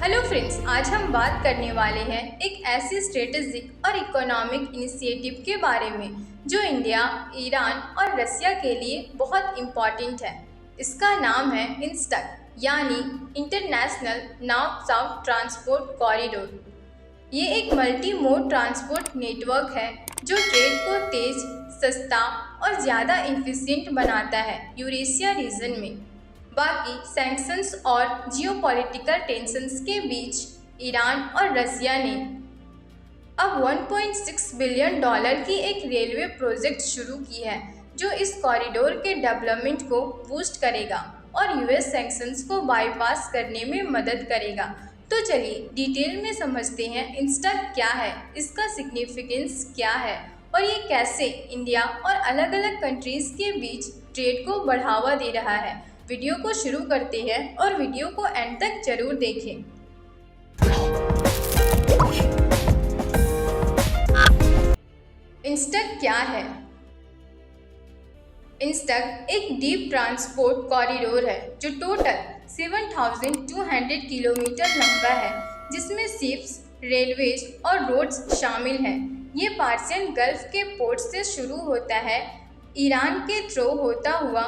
Hello friends, आज हम बात करने वाले हैं एक ऐसी स्ट्रेटेजिक और इकोनॉमिक इनिशिएटिव के बारे में जो इंडिया, ईरान और रसिया के लिए बहुत इम्पॉर्टेंट है। इसका नाम है इंस्टक यानी international north south transport corridor. ये एक मल्टी मोड ट्रांसपोर्ट नेटवर्क है जो ट्रेड को तेज, सस्ता और ज़्यादा इफ़िशिएंट बनाता है यूरेशिया रीजन में। बाकी सैंक्शंस और जियोपॉलिटिकल टेंशंस के बीच ईरान और रसिया ने अब $1.6 बिलियन की एक रेलवे प्रोजेक्ट शुरू की है जो इस कॉरिडोर के डेवलपमेंट को बूस्ट करेगा और यूएस सैंक्शंस को बाईपास करने में मदद करेगा। तो चलिए डिटेल में समझते हैं इंस्टक क्या है, इसका सिग्निफिकेंस क्या है और ये कैसे इंडिया और अलग अलग कंट्रीज़ के बीच ट्रेड को बढ़ावा दे रहा है। वीडियो को शुरू करते हैं और वीडियो को एंड तक जरूर देखें। इंस्टक क्या है? इंस्टक एक डीप ट्रांसपोर्ट कॉरिडोर है जो टोटल 7,200 किलोमीटर लंबा है, जिसमें शिप्स, रेलवेज और रोड्स शामिल हैं। ये पर्शियन गल्फ के पोर्ट से शुरू होता है, ईरान के थ्रू होता हुआ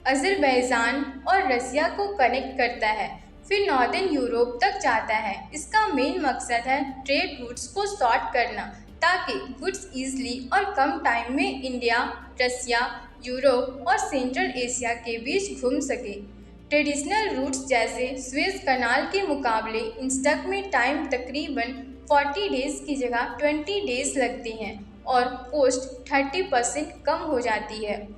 अज़रबैजान और रसिया को कनेक्ट करता है, फिर नॉर्दर्न यूरोप तक जाता है। इसका मेन मकसद है ट्रेड रूट्स को शॉर्ट करना ताकि गुड्स ईजिली और कम टाइम में इंडिया, रसिया, यूरोप और सेंट्रल एशिया के बीच घूम सके। ट्रेडिशनल रूट्स जैसे स्वेज कनाल के मुकाबले इंस्टक में टाइम तकरीबन 40 डेज़ की जगह 20 डेज़ लगते हैं और कॉस्ट 30% कम हो जाती है।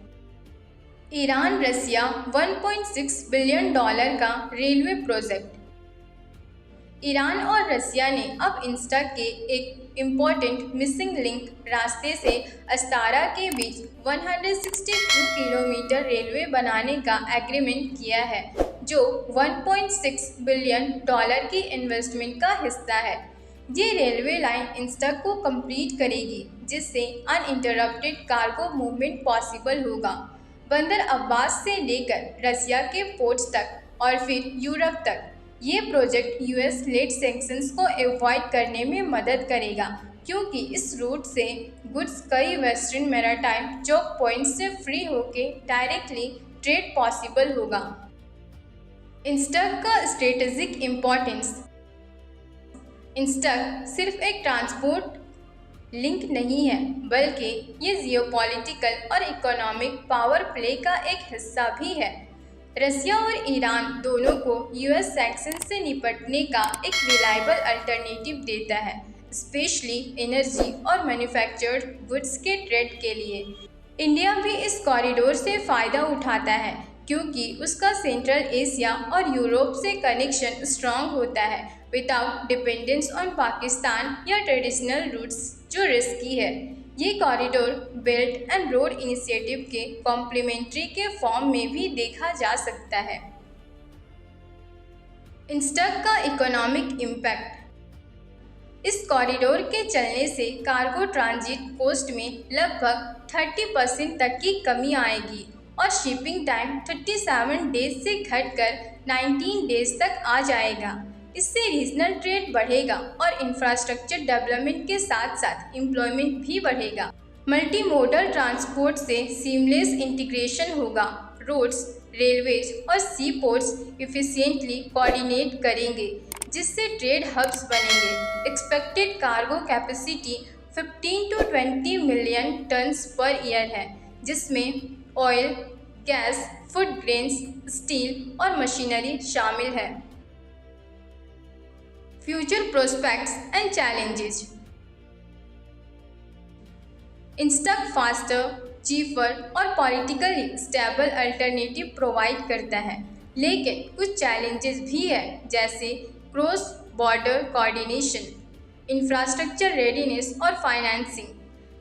ईरान रसिया $1.6 बिलियन का रेलवे प्रोजेक्ट। ईरान और रसिया ने अब इंस्टक के एक इम्पॉर्टेंट मिसिंग लिंक रास्ते से अस्तारा के बीच 162 किलोमीटर रेलवे बनाने का एग्रीमेंट किया है, जो $1.6 बिलियन की इन्वेस्टमेंट का हिस्सा है। ये रेलवे लाइन इंस्टक को कंप्लीट करेगी, जिससे अनइंटरप्टेड कार्गो मूवमेंट पॉसिबल होगा। बंदर अब्बास से लेकर रसिया के पोर्ट्स तक और फिर यूरोप तक। ये प्रोजेक्ट यूएस लेड सैंक्शंस को अवॉइड करने में मदद करेगा, क्योंकि इस रूट से गुड्स कई वेस्टर्न मैरीटाइम चोक पॉइंट्स से फ्री होकर डायरेक्टली ट्रेड पॉसिबल होगा। इंस्टक का स्ट्रेटेजिक इम्पोर्टेंस। इंस्टक सिर्फ एक ट्रांसपोर्ट लिंक नहीं है, बल्कि ये जियोपॉलिटिकल और इकोनॉमिक पावर प्ले का एक हिस्सा भी है। रसिया और ईरान दोनों को यूएस सैंक्शन से निपटने का एक रिलायबल अल्टरनेटिव देता है, स्पेशली एनर्जी और मैन्युफैक्चर्ड गुड्स के ट्रेड के लिए। इंडिया भी इस कॉरिडोर से फ़ायदा उठाता है, क्योंकि उसका सेंट्रल एशिया और यूरोप से कनेक्शन स्ट्रॉन्ग होता है विदाउट डिपेंडेंस ऑन पाकिस्तान या ट्रेडिशनल रूट्स जो रिस्की है। ये corridor belt and road initiative के कॉम्प्लीमेंट्री के फॉर्म में भी देखा जा सकता है। इंस्टक का इकोनॉमिक इम्पैक्ट। इस कॉरिडोर के चलने से कार्गो ट्रांजिट कॉस्ट में लगभग 30% तक की कमी आएगी और शिपिंग टाइम 37 डेज से घटकर 19 डेज तक आ जाएगा। इससे रीजनल ट्रेड बढ़ेगा और इंफ्रास्ट्रक्चर डेवलपमेंट के साथ साथ एम्प्लॉयमेंट भी बढ़ेगा। मल्टी मोडल ट्रांसपोर्ट से सीमलेस इंटीग्रेशन होगा। रोड्स, रेलवेज और सी पोर्ट्स इफिशिएंटली कोऑर्डिनेट करेंगे, जिससे ट्रेड हब्स बनेंगे। Expected cargo capacity 15 to 20 million tons per year है, जिसमें oil, gas, food grains, steel और मशीनरी शामिल है। Future prospects and challenges. इंस्टक फास्टर, चीपर और पॉलिटिकली स्टेबल अल्टरनेटिव प्रोवाइड करता है, लेकिन कुछ चैलेंजेस भी है, जैसे cross border coordination, infrastructure readiness और फाइनेंसिंग।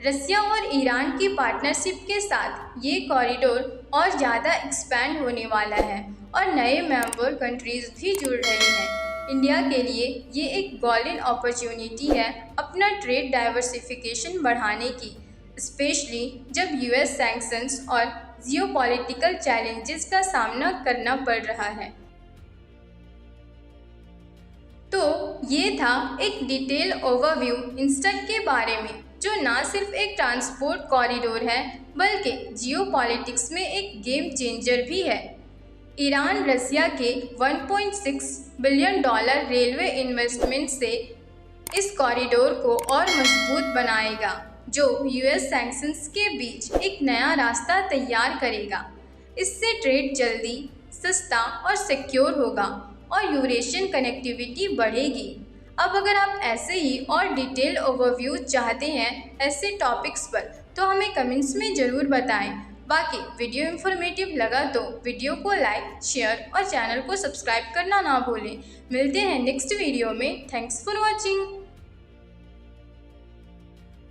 रसिया और ईरान की पार्टनरशिप के साथ ये कॉरिडोर और ज़्यादा एक्सपैंड होने वाला है और नए मेंबर कंट्रीज़ भी जुड़ रही हैं। इंडिया के लिए ये एक गोल्डन अपॉर्चुनिटी है अपना ट्रेड डाइवर्सिफिकेशन बढ़ाने की, स्पेशली जब यूएस सैंक्शंस और जियोपॉलिटिकल चैलेंजेस का सामना करना पड़ रहा है। तो ये था एक डिटेल ओवरव्यू इंस्टेक के बारे में, जो ना सिर्फ एक ट्रांसपोर्ट कॉरिडोर है बल्कि जियोपॉलिटिक्स में एक गेम चेंजर भी है। ईरान रसिया के 1.6 बिलियन डॉलर रेलवे इन्वेस्टमेंट से इस कॉरिडोर को और मजबूत बनाएगा, जो यूएस सैंक्शंस के बीच एक नया रास्ता तैयार करेगा। इससे ट्रेड जल्दी, सस्ता और सिक्योर होगा और यूरेशियन कनेक्टिविटी बढ़ेगी। अब अगर आप ऐसे ही और डिटेल ओवरव्यू चाहते हैं ऐसे टॉपिक्स पर, तो हमें कमेंट्स में ज़रूर बताएं। बाकी वीडियो इन्फॉर्मेटिव लगा तो वीडियो को लाइक, शेयर और चैनल को सब्सक्राइब करना ना भूलें। मिलते हैं नेक्स्ट वीडियो में। Thanks for watching.